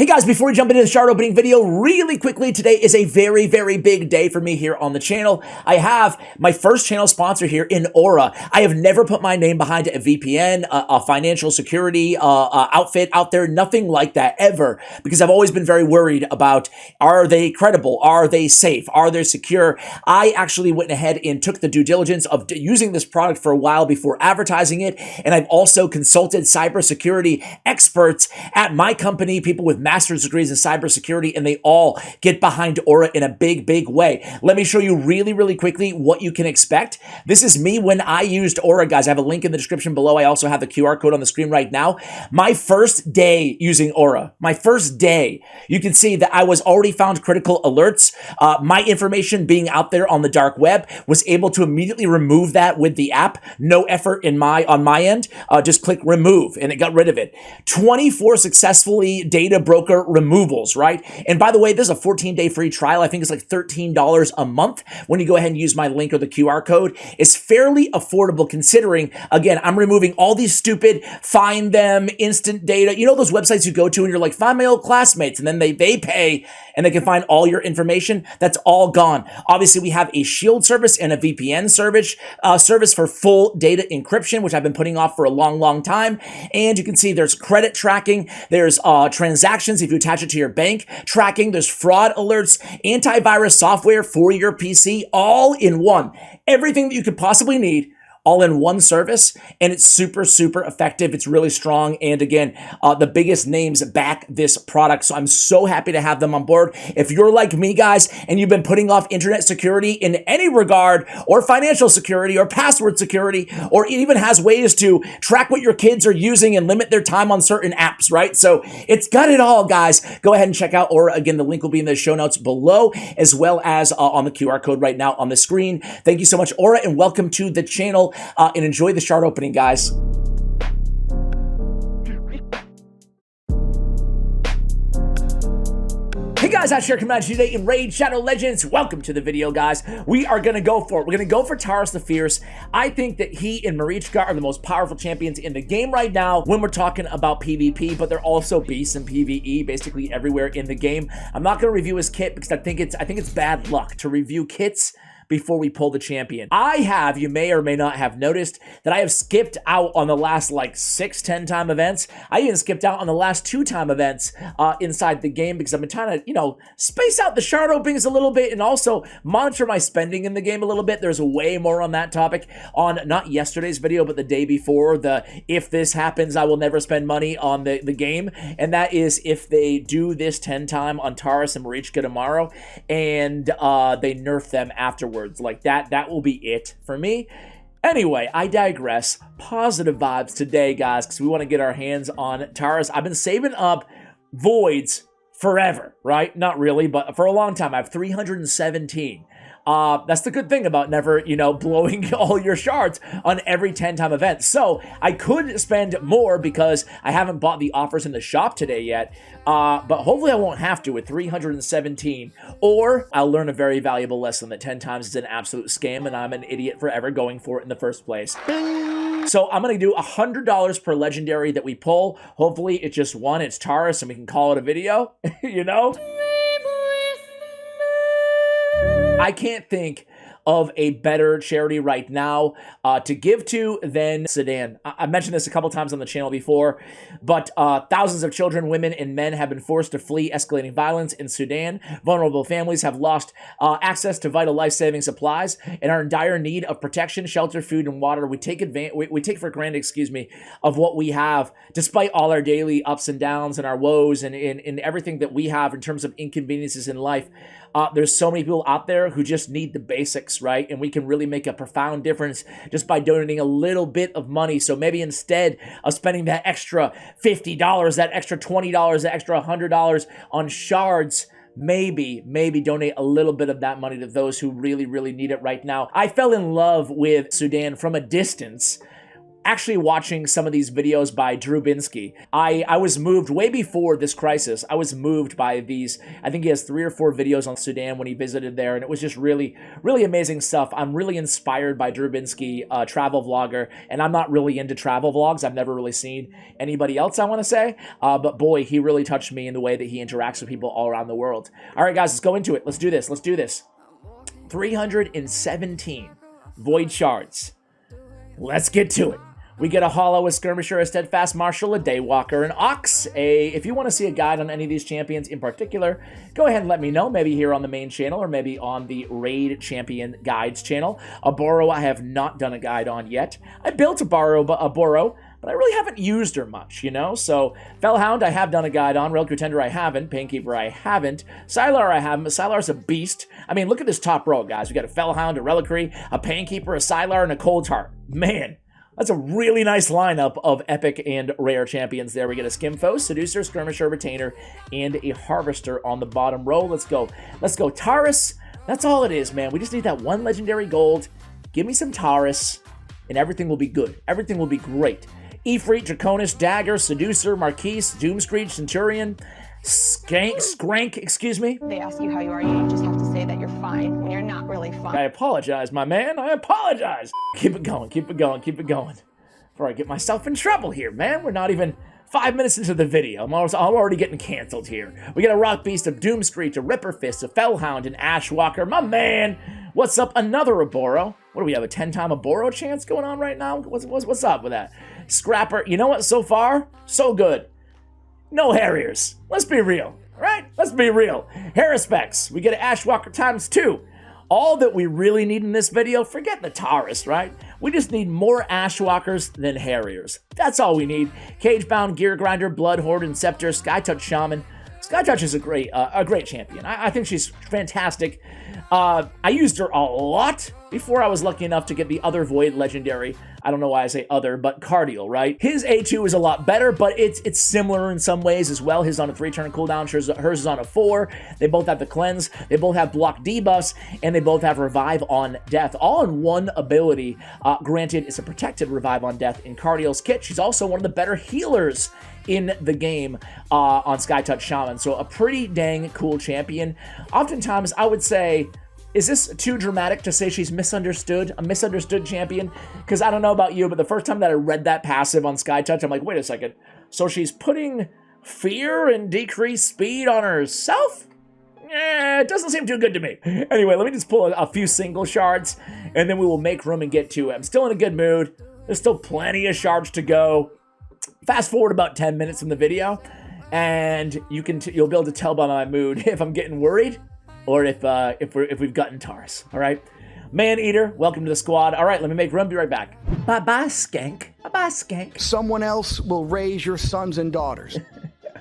Hey guys, before we jump into the shard opening video, really quickly, today is a very, very big day for me here on the channel. I have my first channel sponsor here in Aura. I have never put my name behind a VPN, a financial security outfit out there, nothing like that ever, because I've always been very worried about, are they credible? Are they safe? Are they secure? I actually went ahead and took the due diligence of using this product for a while before advertising it, and I've also consulted cybersecurity experts at my company, people with master's degrees in cybersecurity, and they all get behind Aura in a big, big way. Let me show you really, really quickly what you can expect. This is me when I used Aura, guys. I have a link in the description below. I also have the QR code on the screen right now. My first day using Aura, my first day, you can see that I was already found critical alerts. My information being out there on the dark web, was able to immediately remove that with the app. No effort on my end. Just click remove and it got rid of it. 24 successfully data broker removals, right? And by the way, this is a 14-day free trial. I think it's like $13 a month when you go ahead and use my link or the QR code. It's fairly affordable considering, again, I'm removing all these stupid find them, instant data. You know those websites you go to and you're like, find my old classmates, and then they pay and they can find all your information. That's all gone. Obviously, we have a Shield service and a VPN service for full data encryption, which I've been putting off for a long, long time. And you can see there's credit tracking, there's transactions if you attach it to your bank, tracking, there's fraud alerts, antivirus software for your PC, all in one. Everything that you could possibly need, all in one service, and it's super, super effective. It's really strong, and again, the biggest names back this product, so I'm so happy to have them on board. If you're like me, guys, and you've been putting off internet security in any regard, or financial security, or password security, or it even has ways to track what your kids are using and limit their time on certain apps, right? So it's got it all, guys. Go ahead and check out Aura. Again, the link will be in the show notes below, as well as on the QR code right now on the screen. Thank you so much, Aura, and welcome to the channel. And enjoy the shard opening, guys. Hey guys, I'm coming at you today in Raid Shadow Legends. Welcome to the video, guys. We are going to go for it. We're going to go for Taurus the Fierce. I think that he and Marichka are the most powerful champions in the game right now when we're talking about PvP, but they're also beasts in PvE, basically everywhere in the game. I'm not going to review his kit because I think it's bad luck to review kits before we pull the champion. You may or may not have noticed that I have skipped out on the last like 6-10 time events. I even skipped out on the last 2 time events inside the game because I've been trying to, space out the shard openings a little bit and also monitor my spending in the game a little bit. There's way more on that topic on not yesterday's video, but the day before, the if this happens, I will never spend money on the game. And that is if they do this 10 time on Taurus and Marichka tomorrow and they nerf them afterwards. Like that will be it for me. Anyway, I digress. Positive vibes today, guys, because we want to get our hands on Taurus. I've been saving up voids forever, right? Not really, but for a long time. I have 317. That's the good thing about never, blowing all your shards on every 10 time event. So I could spend more because I haven't bought the offers in the shop today yet. But hopefully I won't have to with 317, or I'll learn a very valuable lesson that 10 times is an absolute scam and I'm an idiot for ever going for it in the first place. So I'm going to do $100 per legendary that we pull. Hopefully it's just one, it's Taurus, and we can call it a video, I can't think of a better charity right now to give to than Sudan. I mentioned this a couple times on the channel before, but thousands of children, women, and men have been forced to flee escalating violence in Sudan. Vulnerable families have lost access to vital life-saving supplies and are in dire need of protection, shelter, food, and water. We take for granted, of what we have, despite all our daily ups and downs and our woes and everything that we have in terms of inconveniences in life. There's so many people out there who just need the basics, right? And we can really make a profound difference just by donating a little bit of money. So maybe instead of spending that extra $50, that extra $20, that extra $100 on shards, maybe donate a little bit of that money to those who really, really need it right now. I fell in love with Sudan from a distance actually watching some of these videos by Drew Binsky. I was moved way before this crisis. I was moved by these. I think he has 3 or 4 videos on Sudan when he visited there, and it was just really, really amazing stuff. I'm really inspired by Drew Binsky, travel vlogger, and I'm not really into travel vlogs. I've never really seen anybody else, I want to say, but boy, he really touched me in the way that he interacts with people all around the world. All right, guys, let's go into it. Let's do this. Let's do this. 317 Void Shards. Let's get to it. We get a Hollow, a Skirmisher, a Steadfast Marshal, a Daywalker, an Ox. If you want to see a guide on any of these champions in particular, go ahead and let me know, maybe here on the main channel or maybe on the Raid Champion Guides channel. A Boro I have not done a guide on yet. I built a Boro, but I really haven't used her much, you know? So, Fellhound I have done a guide on, Relic Contender I haven't, Painkeeper I haven't, Sylar I haven't, but Sylar's a beast. I mean, look at this top row, guys. We got a Fellhound, a Reliquary, a Painkeeper, a Sylar, and a Cold Heart. Man, that's a really nice lineup of epic and rare champions there. We get a Skimfo, Seducer, Skirmisher, Retainer, and a Harvester on the bottom row. Let's go. Let's go. Taurus, that's all it is, man. We just need that one legendary gold. Give me some Taurus, and everything will be good. Everything will be great. Ifrit, Draconis, Dagger, Seducer, Marquise, Doomscreech, Centurion, Skrank, excuse me. They ask you how you are, you just have to say that you're fine when you're not really fine. I apologize, my man. I apologize. Keep it going, keep it going, keep it going. Before I get myself in trouble here, man. We're not even 5 minutes into the video. I'm already getting canceled here. We got a Rock Beast, a Doomscreech, a Ripper Fist, a Fellhound, an Ashwalker. My man. What's up? Another Aboro. What do we have? A 10-time Aboro chance going on right now? What's up with that? Scrapper. You know what? So far, so good. No Harriers. Let's be real, right? Let's be real. Harris specs. We get an Ashwalker ×2. All that we really need in this video, forget the Taurus, right? We just need more Ashwalkers than Harriers. That's all we need. Cagebound, Gear Grinder, Blood Horde, Inceptor, Skytouch Shaman. Skytouch is a great champion. I think she's fantastic. I used her a lot before I was lucky enough to get the other Void Legendary. I don't know why I say other, but Cardial, right? His A2 is a lot better, but it's similar in some ways as well. His is on a 3-turn cooldown, hers is on a 4. They both have the Cleanse, they both have block debuffs, and they both have Revive on Death, all in one ability. Granted, it's a protected Revive on Death in Cardial's kit. She's also one of the better healers in the game on Skytouch Shaman, so a pretty dang cool champion. Oftentimes, I would say, is this too dramatic to say she's misunderstood? A misunderstood champion? Because I don't know about you, but the first time that I read that passive on Skytouch, I'm like, wait a second. So she's putting fear and decreased speed on herself? It doesn't seem too good to me. Anyway, let me just pull a few single shards, and then we will make room and get to it. I'm still in a good mood. There's still plenty of shards to go. Fast forward about 10 minutes from the video, and you'll be able to tell by my mood if I'm getting worried or if we've gotten Taurus. All right, Man-Eater, welcome to the squad. All right, let me make room. Be right back. Bye-bye, skank. Bye-bye, skank. Someone else will raise your sons and daughters.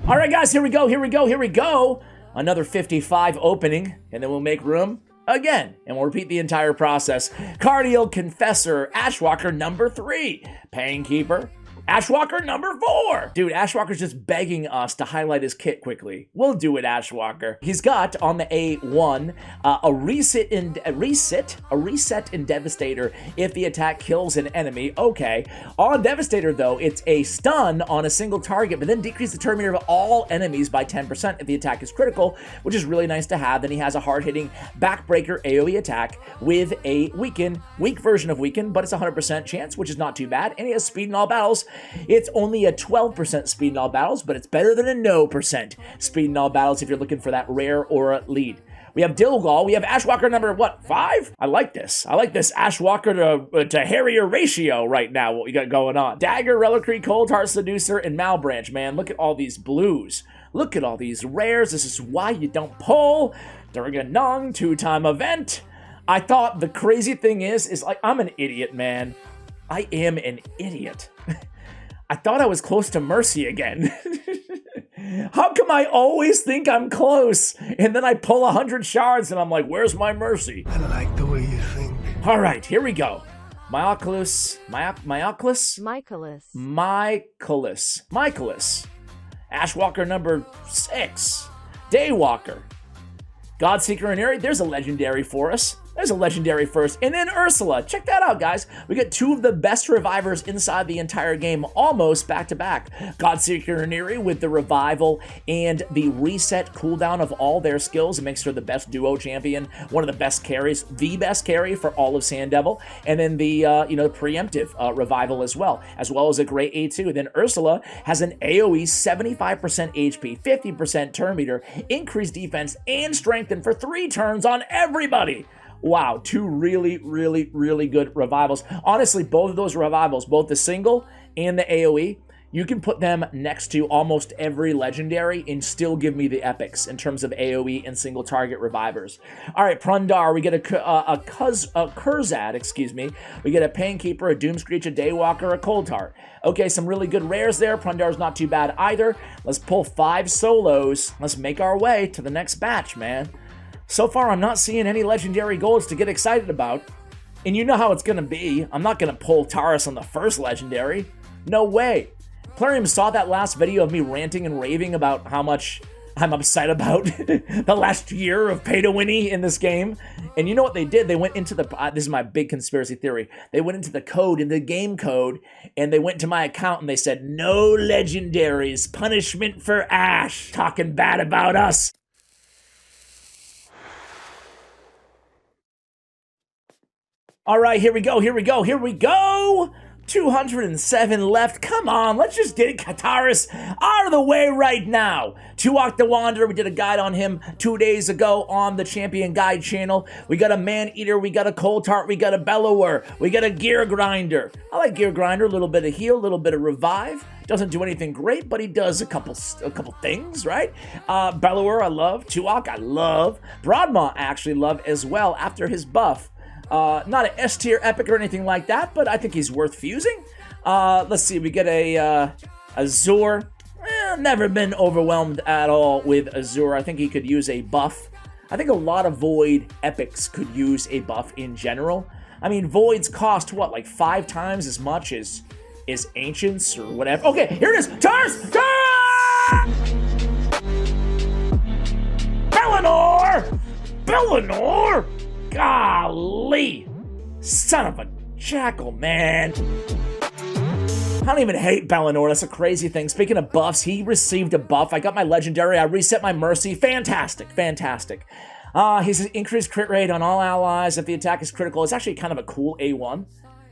All right, guys, here we go. Here we go. Here we go. Another 55 opening, and then we'll make room again, and we'll repeat the entire process. Cardial, Confessor, Ashwalker number 3, Painkeeper, Ashwalker number 4. Dude, Ashwalker's just begging us to highlight his kit quickly. We'll do it, Ashwalker. He's got on the A1 a reset in Devastator if the attack kills an enemy. Okay. On Devastator, though, it's a stun on a single target, but then decrease the turn meter of all enemies by 10% if the attack is critical, which is really nice to have. Then he has a hard-hitting backbreaker AoE attack with a weak version of Weaken, but it's a 100% chance, which is not too bad. And he has speed in all battles. It's only a 12% speed in all battles, but it's better than a no percent speed in all battles if you're looking for that rare aura lead. We have Dilgal. We have Ashwalker number, what, 5? I like this. I like this Ashwalker to Harrier ratio right now, what we got going on. Dagger, Reliquary, Cold Heart, Seducer, and Malbranch, man. Look at all these blues. Look at all these rares. This is why you don't pull during a Nung 2-time event. I thought the crazy thing is like, I'm an idiot, man. I am an idiot. I thought I was close to Mercy again. How come I always think I'm close? And then I pull 100 shards and I'm like, where's my Mercy? I like the way you think. All right, here we go. Michaelis. Ashwalker number 6. Daywalker. Godseeker and Aerie, there's a legendary for us. There's a legendary first. And then Ursula. Check that out, guys. We get two of the best revivers inside the entire game, almost back-to-back. Godseeker and Neri with the revival and the reset cooldown of all their skills. It makes her the best duo champion, one of the best carries, the best carry for all of Sand Devil. And then the, the preemptive revival as well as a great A2. Then Ursula has an AoE 75% HP, 50% turn meter, increased defense, and strengthen for 3 turns on everybody. Wow, two really, really, really good revivals. Honestly, both of those revivals, both the single and the AoE, you can put them next to almost every legendary and still give me the epics in terms of AoE and single target revivers. All right, Prundar, we get a Kurzad, excuse me. We get a Painkeeper, a Doomscreech, a Daywalker, a Coldheart. Okay, some really good rares there. Prundar's not too bad either. Let's pull 5 solos. Let's make our way to the next batch, man. So far, I'm not seeing any legendary golds to get excited about. And you know how it's going to be. I'm not going to pull Taurus on the first legendary. No way. Plarium saw that last video of me ranting and raving about how much I'm upset about the last year of pay-to-winny in this game. And you know what they did? They went into the... this is my big conspiracy theory. They went into the code, in the game code, and they went to my account and they said, no legendaries, punishment for Ash, talking bad about us. All right, here we go, here we go, here we go! 207 left. Come on, let's just get Kataris out of the way right now. Tuok the Wanderer, we did a guide on him 2 days ago on the Champion Guide channel. We got a Man-Eater, we got a Coldheart, we got a Bellower, we got a Gear Grinder. I like Gear Grinder, a little bit of heal, a little bit of revive. Doesn't do anything great, but he does a couple things, right? Bellower, I love. Tuok, I love. Broadmaw, I actually love as well after his buff. Not an S tier epic or anything like that, but I think he's worth fusing. Let's see, we get a Azure. Never been overwhelmed at all with Azure. I think he could use a buff. I think a lot of Void epics could use a buff in general. I mean, Voids cost, what, like 5 times as much as Ancients or whatever. Okay, here it is. Taurus! Bellinor! Bellinor! Golly! Son of a jackal, man. I don't even hate Bellinor. That's a crazy thing. Speaking of buffs, he received a buff. I got my legendary. I reset my mercy. Fantastic. Fantastic. He's increased crit rate on all allies if the attack is critical. It's actually kind of a cool A1.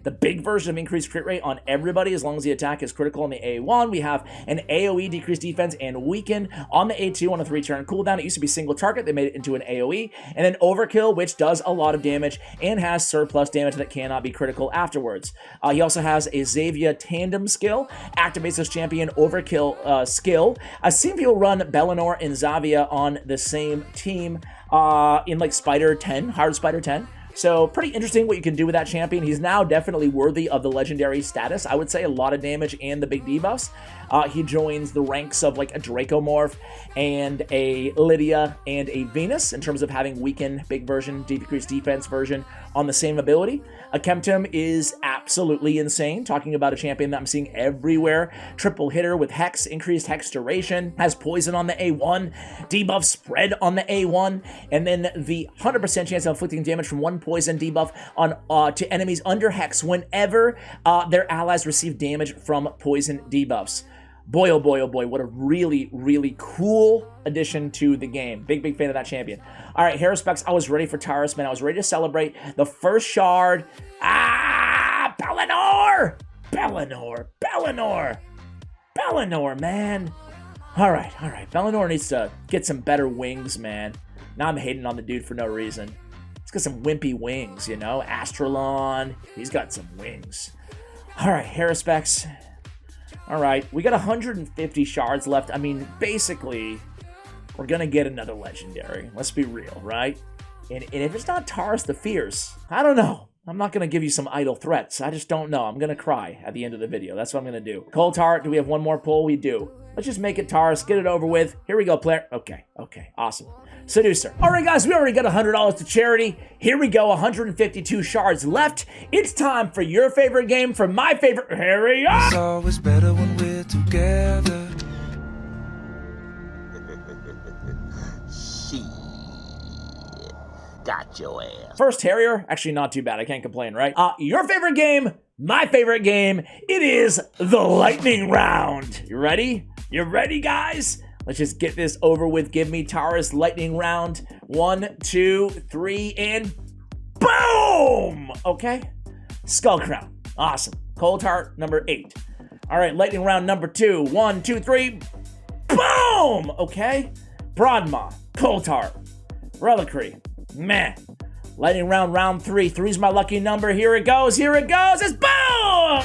The big version of increased crit rate on everybody as long as the attack is critical on the A1. We have an AoE, decreased defense, and weaken on the A2 on a 3-turn cooldown. It used to be single target. They made it into an AoE. And then Overkill, which does a lot of damage and has surplus damage that cannot be critical afterwards. He also has a Xavier tandem skill. Activates this champion Overkill skill. I've seen people run Bellinor and Xavier on the same team in like Spider 10, Hard Spider 10. So pretty interesting what you can do with that champion. He's now definitely worthy of the legendary status. I would say a lot of damage and the big debuffs. He joins the ranks of like a Dracomorph and a Lydia and a Venus in terms of having weakened big version, decreased defense version on the same ability. A Kemptum is absolutely insane. Talking about a champion that I'm seeing everywhere. Triple hitter with Hex, increased Hex duration, has poison on the A1, debuff spread on the A1, and then the 100% chance of inflicting damage from 1 poison debuff on to enemies under Hex whenever their allies receive damage from poison debuffs. Boy, oh boy, what a really, really cool addition to the game. Big fan of that champion. All right, Hero Specs, I was ready for Taurus, man. I was ready to celebrate the first shard. Bellinor! Bellinor, man. All right. Bellinor needs to get some better wings, man. Now I'm hating on the dude for no reason. He's got some wimpy wings, you know? Astralon, he's got some wings. All right, Hero Specs. All right, we got 150 shards left. I mean, basically, we're going to get another legendary. Let's be real, right? And if it's not Taurus the Fierce, I don't know. I'm not going to give you some idle threats. I just don't know. I'm going to cry at the end of the video. That's what I'm going to do. Coldheart, do we have one more pull? We do. Let's just make it Taurus. Get it over with. Here we go, player. Okay. Awesome. Seducer. All right, guys, we already got $100 to charity. Here we go, 152 shards left. It's time for your favorite game from my favorite. Hurry up! It's always better when we're together. Shit. got your ass. First Harrier, actually not too bad. I can't complain, right? Your favorite game, my favorite game. It is the lightning round. You ready? You ready, guys? Let's just get this over with. Give me Taurus lightning round. 1, 2, 3, and boom! Okay. Skull Crown. Awesome. Cold Heart, number 8. All right, lightning round number 2. 1, 2, 3. Boom! Okay. Broadmaw. Cold Heart. Reliquary. Meh. Lightning round, round 3. 3's my lucky number. Here it goes. Here it goes. It's boom!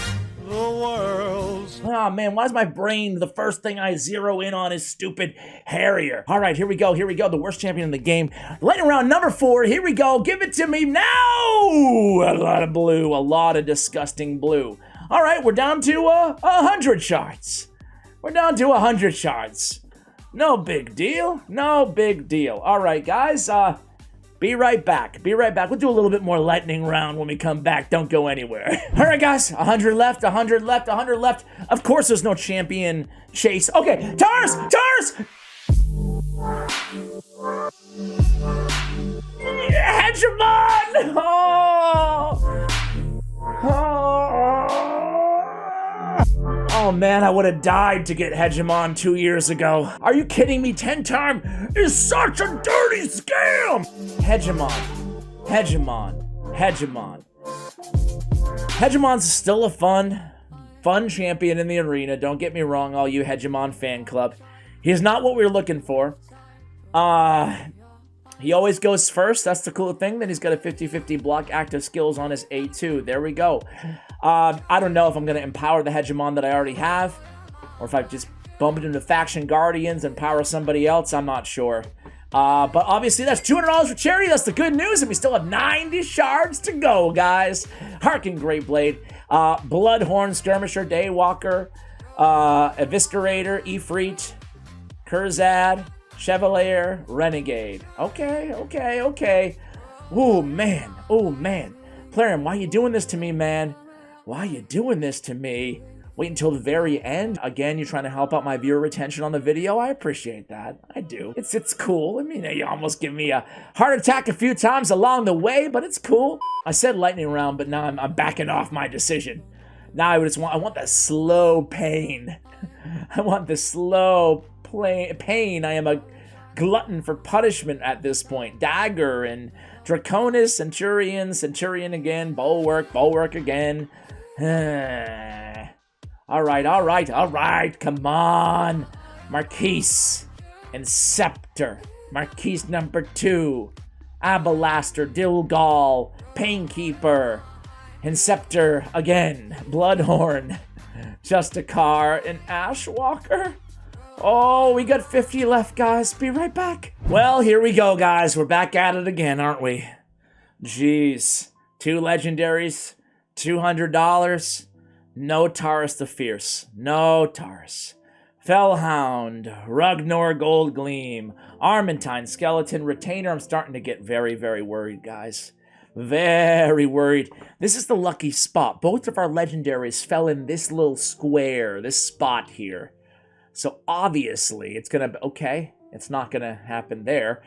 The world's Oh man, why is my brain the first thing I zero in on is stupid Harrier? All right, here we go. Here we go. The worst champion in the game. Lightning round number 4. Here we go. Give it to me now. A lot of blue. A lot of disgusting blue. All right, we're down to 100 shards. We're down to 100 shards. No big deal. No big deal. All right, guys. Be right back. Be right back. We'll do a little bit more lightning round when we come back. Don't go anywhere. All right, guys. 100 left, 100 left, 100 left. Of course, there's no champion chase. Okay, Taurus! Taurus! Yeah, Hegemon! Oh man, I would have died to get Hegemon 2 years ago. Are you kidding me? 10 time is such a dirty scam! Hegemon. Hegemon's still a fun champion in the arena. Don't get me wrong, all you Hegemon fan club. He's not what we were looking for. He always goes first. That's the cool thing. Then he's got a 50-50 block active skills on his A2. There we go. I don't know if I'm going to empower the Hegemon that I already have, or if I just bump it into Faction Guardians and power somebody else. I'm not sure. But obviously, that's $200 for charity. That's the good news, and we still have 90 shards to go, guys. Harkin Great Blade, Bloodhorn, Skirmisher, Daywalker, Eviscerator, Ifrit, Kurzad, Chevalier, Renegade. Okay. Oh, man. Plarium, why you doing this to me, man? Why you doing this to me? Wait until the very end. Again, you're trying to help out my viewer retention on the video. I appreciate that. I do. It's cool. I mean, you almost give me a heart attack a few times along the way, but it's cool. I said lightning round, but now I'm backing off my decision. Now I want that slow pain. I want the slow pain. I am a glutton for punishment at this point. Dagger and Draconis, Centurion again, Bulwark again. All right, come on. Marquise and Scepter. Marquise number 2. Abalaster, Dilgal, Painkeeper, and Scepter again. Bloodhorn, Justicar, and Ashwalker. Oh, we got 50 left, guys. Be right back. Well, here we go, guys. We're back at it again, aren't we? Jeez. 2 legendaries, $200. No Taurus the Fierce. No Taurus. Fellhound, Ragnar Gold Gleam, Armentine, Skeleton, Retainer. I'm starting to get very, very worried, guys. Very worried. This is the lucky spot. Both of our legendaries fell in this little square, this spot here. So obviously, it's going to, okay, it's not going to happen there.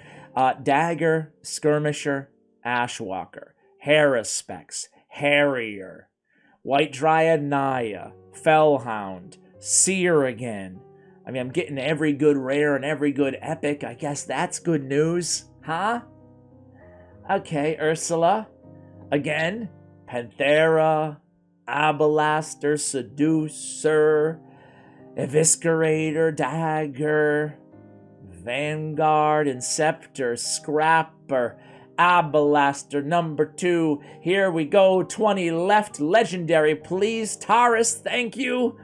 Dagger, Skirmisher, Ashwalker, Haruspex, Harrier, White Dryad Naya, Fellhound, Seer again. I mean, I'm getting every good rare and every good epic. I guess that's good news, huh? Okay, Ursula. Again, Panthera, Abalaster, Seducer, Eviscerator, Dagger, Vanguard, Inceptor, Scrapper, Abalaster, number 2. Here we go. 20 left. Legendary, please. Taurus, thank you.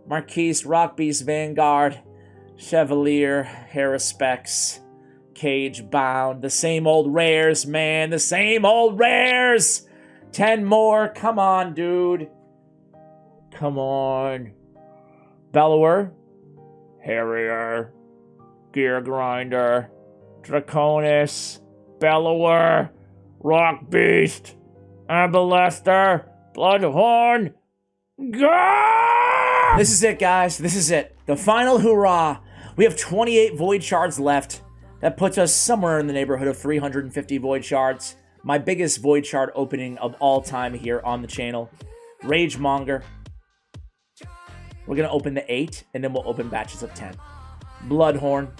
Marquise, Rockbeast, Vanguard, Chevalier, Haruspex, Cage Bound. The same old rares, man. The same old rares. 10 more. Come on, dude. Come on. Bellower, Harrier, Gear Grinder, Draconis, Bellower, Rock Beast, Abalaster, Bloodhorn. Gah! This is it, guys. This is it. The final hurrah. We have 28 Void Shards left. That puts us somewhere in the neighborhood of 350 Void Shards. My biggest Void Shard opening of all time here on the channel. Ragemonger. We're going to open the 8, and then we'll open batches of 10. Bloodhorn.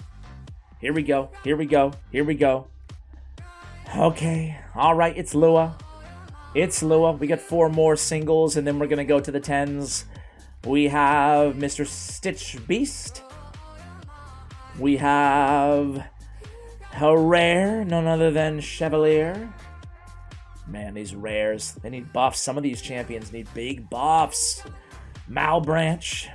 Here we go. Here we go. Here we go. Okay. All right. It's Lua. It's Lua. We got 4 more singles, and then we're going to go to the 10s. We have Mr. Stitch Beast. We have a rare, none other than Chevalier. Man, these rares, they need buffs. Some of these champions need big buffs. Malbranch.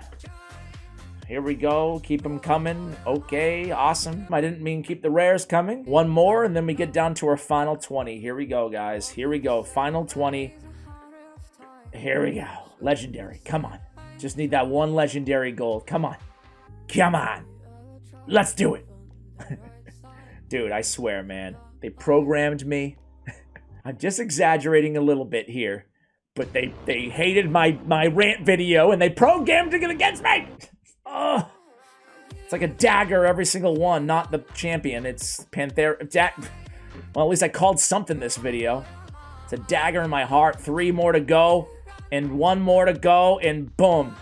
Here we go. Keep them coming. Okay, awesome. I didn't mean keep the rares coming. One more, and then we get down to our final 20. Here we go, guys. Here we go. Final 20. Here we go. Legendary. Come on. Just need that one legendary gold. Come on. Come on. Let's do it. Dude, I swear, man. They programmed me. I'm just exaggerating a little bit here. But they hated my rant video and they programmed it against me. Ugh. It's like a dagger every single one, not the champion. It's Panthera. Well, at least I called something this video. It's a dagger in my heart. 3 more to go. And 1 more to go. And boom.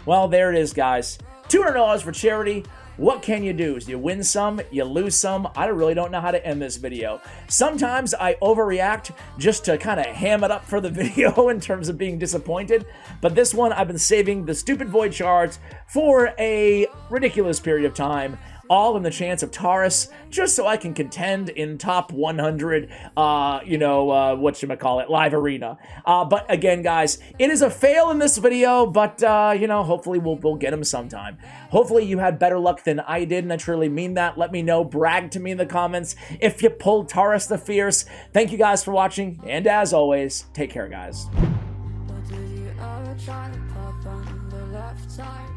Well, there it is, guys. $200 for charity. What can you do? You win some, you lose some. I really don't know how to end this video. Sometimes I overreact just to kind of ham it up for the video in terms of being disappointed. But this one, I've been saving the stupid Void Shards for a ridiculous period of time, all in the chance of Taurus, just so I can contend in top 100, whatchamacallit, live arena. But again, guys, it is a fail in this video, but, hopefully we'll get him sometime. Hopefully you had better luck than I did, and I truly mean that. Let me know, brag to me in the comments if you pulled Taurus the Fierce. Thank you guys for watching, and as always, take care, guys. But did you ever try to pop on the left side?